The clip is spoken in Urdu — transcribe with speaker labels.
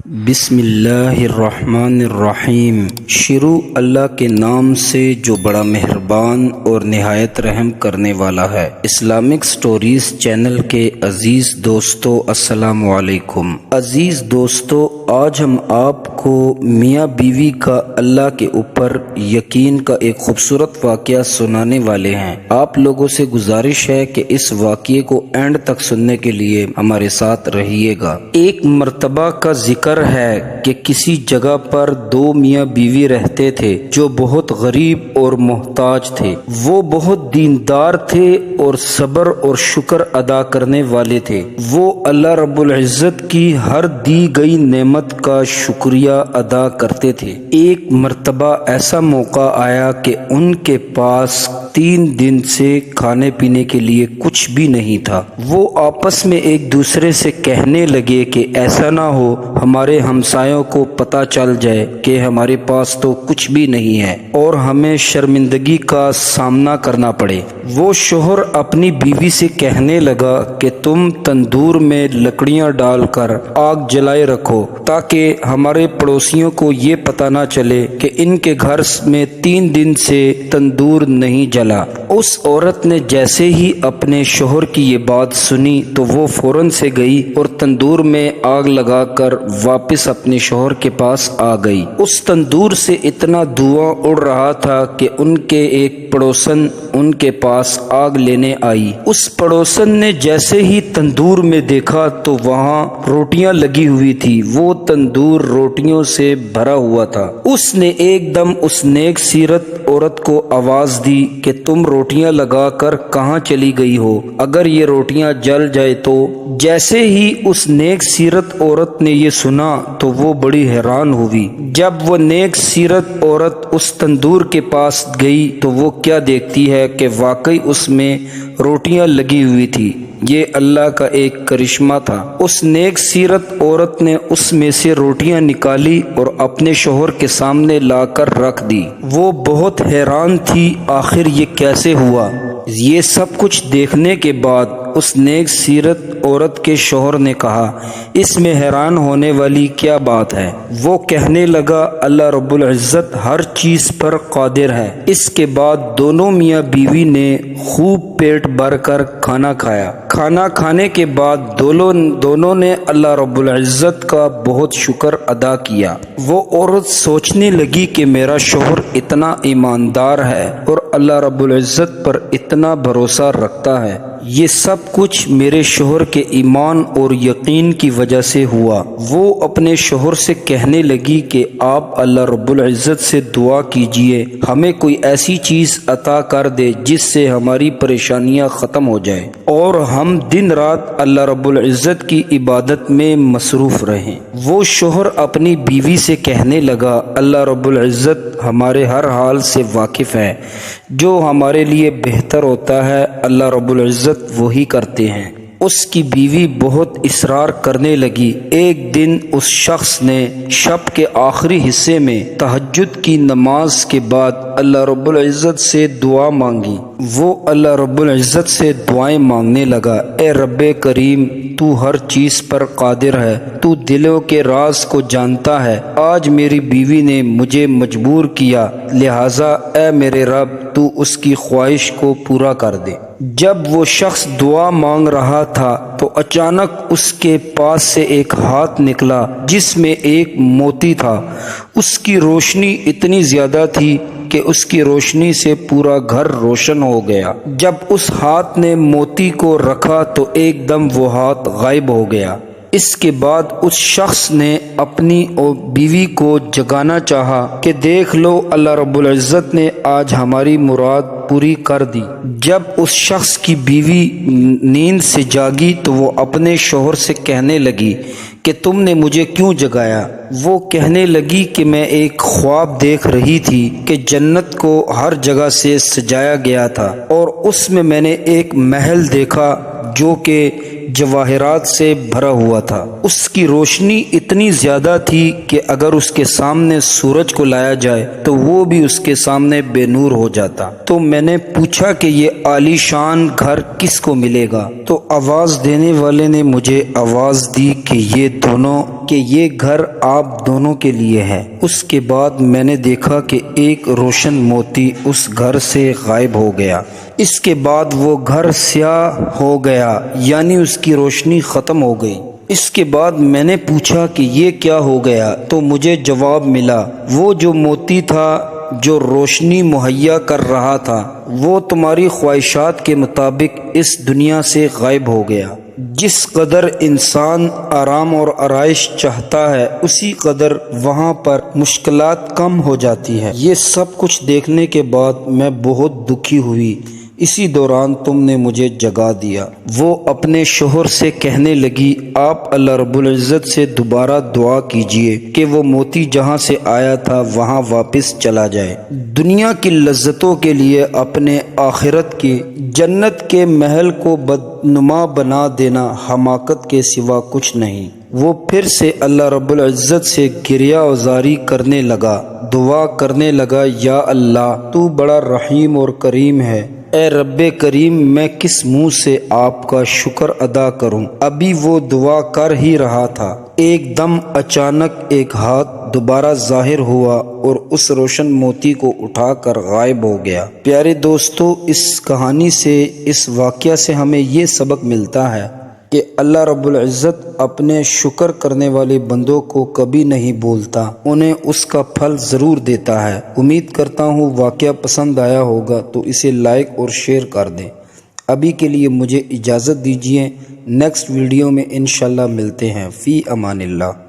Speaker 1: بسم اللہ الرحمن الرحیم۔ شروع اللہ کے نام سے جو بڑا مہربان اور نہایت رحم کرنے والا ہے۔ اسلامک سٹوریز چینل کے عزیز دوستو السلام علیکم۔ عزیز دوستو، آج ہم آپ کو میاں بیوی کا اللہ کے اوپر یقین کا ایک خوبصورت واقعہ سنانے والے ہیں۔ آپ لوگوں سے گزارش ہے کہ اس واقعے کو اینڈ تک سننے کے لیے ہمارے ساتھ رہیے گا۔ ایک مرتبہ کا ذکر ہے کہ کسی جگہ پر دو میاں بیوی رہتے تھے جو بہت غریب اور محتاج تھے۔ وہ بہت دیندار تھے اور صبر اور شکر ادا کرنے والے تھے۔ وہ اللہ رب العزت کی ہر دی گئی نعمت کا شکریہ ادا کرتے تھے۔ ایک مرتبہ ایسا موقع آیا کہ ان کے پاس 3 دن سے کھانے پینے کے لیے کچھ بھی نہیں تھا۔ وہ آپس میں ایک دوسرے سے کہنے لگے کہ ایسا نہ ہو ہمارے ہمسایوں کو پتہ چل جائے کہ ہمارے پاس تو کچھ بھی نہیں ہے اور ہمیں شرمندگی کا سامنا کرنا پڑے۔ وہ شوہر اپنی بیوی سے کہنے لگا کہ تم تندور میں لکڑیاں ڈال کر آگ جلائے رکھو تاکہ ہمارے پڑوسیوں کو یہ پتہ نہ چلے کہ ان کے گھر میں 3 دن سے تندور نہیں جلا۔ اس عورت نے جیسے ہی اپنے شوہر کی یہ بات سنی تو وہ فوراً سے گئی اور تندور میں آگ لگا کر واپس اپنے شوہر کے پاس آ گئی۔ اس تندور سے اتنا دھواں اڑ رہا تھا کہ ان کے ایک پڑوسن ان کے پاس آگ لینے آئی۔ اس پڑوسن نے جیسے ہی تندور میں دیکھا تو وہاں روٹیاں لگی ہوئی تھی۔ وہ تندور روٹیوں سے بھرا ہوا تھا۔ اس نے ایک دم اس نیک سیرت عورت کو آواز دی کہ تم روٹیاں لگا کر کہاں چلی گئی ہو؟ اگر یہ روٹیاں جل جائے تو؟ جیسے ہی اس نیک سیرت عورت نے یہ سنا تو وہ بڑی حیران ہوئی۔ جب وہ نیک سیرت عورت اس تندور کے پاس گئی تو وہ کیا دیکھتی ہے کہ واقعی اس میں روٹیاں لگی ہوئی تھی۔ یہ اللہ کا ایک کرشمہ تھا۔ اس نیک سیرت عورت نے اس میں سے روٹیاں نکالی اور اپنے شوہر کے سامنے لا کر رکھ دی۔ وہ بہت حیران تھی آخر یہ کیسے ہوا۔ یہ سب کچھ دیکھنے کے بعد اس نیک سیرت عورت کے شوہر نے کہا اس میں حیران ہونے والی کیا بات ہے؟ وہ کہنے لگا اللہ رب العزت ہر چیز پر قادر ہے۔ اس کے بعد دونوں میاں بیوی نے خوب پیٹ بھر کر کھانا کھایا۔ کھانا کھانے کے بعد دونوں نے اللہ رب العزت کا بہت شکر ادا کیا۔ وہ عورت سوچنے لگی کہ میرا شوہر اتنا ایماندار ہے اور اللہ رب العزت پر اتنا بھروسہ رکھتا ہے۔ یہ سب کچھ میرے شوہر کے ایمان اور یقین کی وجہ سے ہوا۔ وہ اپنے شوہر سے کہنے لگی کہ آپ اللہ رب العزت سے دعا کیجئے ہمیں کوئی ایسی چیز عطا کر دے جس سے ہماری پریشانیاں ختم ہو جائیں اور ہم دن رات اللہ رب العزت کی عبادت میں مصروف رہیں۔ وہ شوہر اپنی بیوی سے کہنے لگا اللہ رب العزت ہمارے ہر حال سے واقف ہے، جو ہمارے لیے بہتر ہوتا ہے اللہ رب العزت وہی کرتے ہیں۔ اس کی بیوی بہت اصرار کرنے لگی۔ ایک دن اس شخص نے شب کے آخری حصے میں تہجد کی نماز کے بعد اللہ رب العزت سے دعا مانگی۔ وہ اللہ رب العزت سے دعائیں مانگنے لگا، اے رب کریم تو ہر چیز پر قادر ہے، تو دلوں کے راز کو جانتا ہے۔ آج میری بیوی نے مجھے مجبور کیا، لہٰذا اے میرے رب تو اس کی خواہش کو پورا کر دے۔ جب وہ شخص دعا مانگ رہا تھا تو اچانک اس کے پاس سے ایک ہاتھ نکلا جس میں ایک موتی تھا۔ اس کی روشنی اتنی زیادہ تھی کہ اس کی روشنی سے پورا گھر روشن ہو گیا۔ جب اس ہاتھ نے موتی کو رکھا تو ایک دم وہ ہاتھ غائب ہو گیا۔ اس کے بعد اس شخص نے اپنی بیوی کو جگانا چاہا کہ دیکھ لو اللہ رب العزت نے آج ہماری مراد پوری کر دی۔ جب اس شخص کی بیوی نیند سے جاگی تو وہ اپنے شوہر سے کہنے لگی کہ تم نے مجھے کیوں جگایا؟ وہ کہنے لگی کہ میں ایک خواب دیکھ رہی تھی کہ جنت کو ہر جگہ سے سجایا گیا تھا اور اس میں نے ایک محل دیکھا جو کہ جواہرات سے بھرا ہوا تھا۔ اس کی روشنی اتنی زیادہ تھی کہ اگر اس کے سامنے سورج کو لایا جائے تو وہ بھی اس کے سامنے بے نور ہو جاتا۔ تو میں نے پوچھا کہ یہ عالی شان گھر کس کو ملے گا؟ تو آواز دینے والے نے مجھے آواز دی کہ یہ گھر آپ دونوں کے لیے ہے۔ اس کے بعد میں نے دیکھا کہ ایک روشن موتی اس گھر سے غائب ہو گیا۔ اس کے بعد وہ گھر سیاہ ہو گیا، یعنی اس کی روشنی ختم ہو گئی۔ اس کے بعد میں نے پوچھا کہ یہ کیا ہو گیا؟ تو مجھے جواب ملا، وہ جو موتی تھا جو روشنی مہیا کر رہا تھا وہ تمہاری خواہشات کے مطابق اس دنیا سے غائب ہو گیا۔ جس قدر انسان آرام اور آرائش چاہتا ہے اسی قدر وہاں پر مشکلات کم ہو جاتی ہے۔ یہ سب کچھ دیکھنے کے بعد میں بہت دکھی ہوئی۔ اسی دوران تم نے مجھے جگا دیا۔ وہ اپنے شوہر سے کہنے لگی، آپ اللہ رب العزت سے دوبارہ دعا کیجئے کہ وہ موتی جہاں سے آیا تھا وہاں واپس چلا جائے۔ دنیا کی لذتوں کے لیے اپنے آخرت کی جنت کے محل کو بدنما بنا دینا حماقت کے سوا کچھ نہیں۔ وہ پھر سے اللہ رب العزت سے گریہ وزاری کرنے لگا، دعا کرنے لگا، یا اللہ تو بڑا رحیم اور کریم ہے۔ اے رب کریم، میں کس منہ سے آپ کا شکر ادا کروں؟ ابھی وہ دعا کر ہی رہا تھا، ایک دم اچانک ایک ہاتھ دوبارہ ظاہر ہوا اور اس روشن موتی کو اٹھا کر غائب ہو گیا۔ پیارے دوستو، اس کہانی سے، اس واقعہ سے ہمیں یہ سبق ملتا ہے کہ اللہ رب العزت اپنے شکر کرنے والے بندوں کو کبھی نہیں بھولتا، انہیں اس کا پھل ضرور دیتا ہے۔ امید کرتا ہوں واقعہ پسند آیا ہوگا تو اسے لائک اور شیئر کر دیں۔ ابھی کے لیے مجھے اجازت دیجیے، نیکسٹ ویڈیو میں انشاءاللہ ملتے ہیں۔ فی امان اللہ۔